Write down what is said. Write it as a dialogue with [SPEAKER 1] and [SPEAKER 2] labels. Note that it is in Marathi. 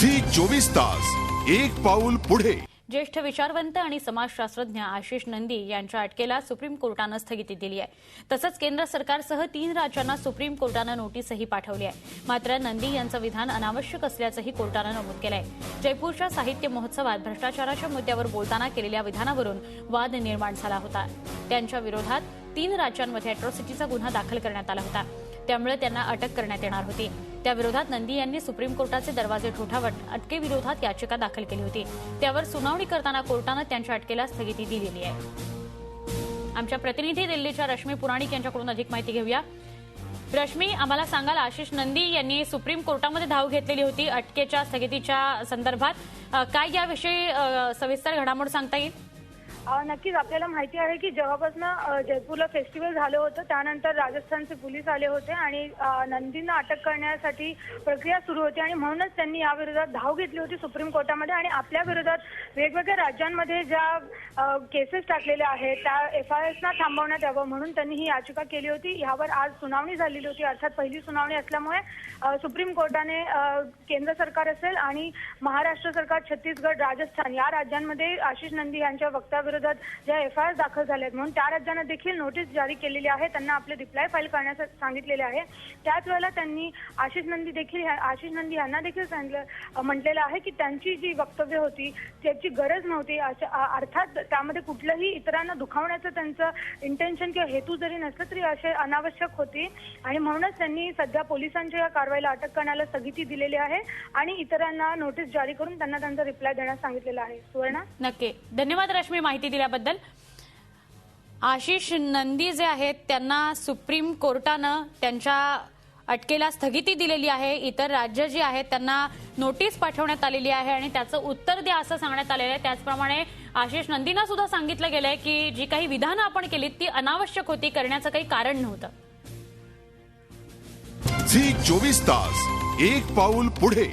[SPEAKER 1] झी 24 तास एक पाऊल पुढे।
[SPEAKER 2] ज्येष्ठ विचारवंत आणि समाजशास्त्रज्ञ आशिष नंदी यांच्या अटकेला सुप्रीम कोर्टाने स्थगिती दिली आहे। तसंच केंद्र सरकारसह 3 राज्यांना सुप्रीम कोर्टाने नोटीसही पाठवली आहे। मात्र नंदी यांचं विधान अनावश्यक असल्याचंही कोर्टाने नमूद केलं आहे। जयपूरच्या साहित्य महोत्सवात भ्रष्टाचाराच्या मुद्द्यावर बोलताना केलेल्या विधानावरून वाद निर्माण झाला होता। त्यांच्या विरोधात 3 राज्यांमध्ये अॅट्रॉसिटीचा गुन्हा दाखल करण्यात आला होता, त्यामुळे त्यांना अटक करण्यात येणार होती। त्याविरोधात नंदी यांनी सुप्रीम कोर्टाचे दरवाजे ठोठावत अटकेविरोधात याचिका दाखल केली होती। त्यावर सुनावणी करताना कोर्टाने त्यांच्या अटकेला स्थगिती दिलेली आहे। आमच्या प्रतिनिधी दिल्लीच्या रश्मी पुराणिक यांच्याकडून अधिक माहिती घेऊया। रश्मी, आम्हाला सांगाल, आशिष नंदी यांनी सुप्रीम कोर्टामध्ये धाव घेतलेली होती अटकेच्या स्थगितीच्या संदर्भात। काय याविषयी सविस्तर घडामोड सांगता येईल?
[SPEAKER 3] नक्कीच आपल्याला माहिती आहे की जेव्हापासून जयपूरला फेस्टिवल झालं होतं त्यानंतर राजस्थानचे पोलीस आले होते आणि नंदींना अटक करण्यासाठी प्रक्रिया सुरू होती आणि म्हणूनच त्यांनी याविरोधात धाव घेतली होती सुप्रीम कोर्टामध्ये आणि आपल्या विरोधात वेगवेगळ्या राज्यांमध्ये ज्या केसेस टाकलेल्या आहेत त्या FIRs ना थांबवण्यात यावं म्हणून त्यांनी ही याचिका केली होती। यावर आज सुनावणी झालेली होती, अर्थात पहिली सुनावणी असल्यामुळे सुप्रीम कोर्टाने केंद्र सरकार असेल आणि महाराष्ट्र सरकार, छत्तीसगड, राजस्थान या राज्यांमध्ये आशिष नंदी यांच्या वक्तव्याविरोधात ज्या FIRs दाखल झाल्या आहेत म्हणून त्या राज्यांना देखील नोटीस जारी केलेली आहे, त्यांना आपले रिप्लाय फाईल करण्यास सांगितलेले आहे। त्याच वेळेला त्यांनी आशिष नंदी यांना देखील म्हटलेलं आहे की त्यांची जी वक्तव्य होती त्याची गरज नव्हती, अर्थात त्यामध्ये कुठलंही इतरांना दुखावण्याचं त्यांचं इंटेन्शन किंवा हेतू जरी नसलं तरी असे अनावश्यक होती आणि म्हणूनच त्यांनी सध्या पोलिसांच्या या कारवाईला अटक करण्याला स्थगिती दिलेली आहे आणि इतरांना नोटीस जारी करून त्यांना त्यांचा रिप्लाय देण्यास सांगितलेलं आहे। सुवर्णा,
[SPEAKER 2] नक्की धन्यवाद रश्मी माहिती दिल्याबद्दल। आशिष नंदी जे आहेत त्यांना सुप्रीम कोर्टानं त्यांच्या अटकेला स्थगिती दिलेली आहे। इतर राज्य जी आहेत त्यांना नोटीस पाठवण्यात आलेली आहे आणि त्याचं उत्तर द्या असं सांगण्यात आलेलं आहे। त्याचप्रमाणे आशिष नंदींना सुद्धा सांगितलं गेलंय की जी काही विधानं आपण केलीत ती अनावश्यक होती, करण्याचं काही कारण नव्हतं।
[SPEAKER 1] झी 24 तास एक पाऊल पुढे।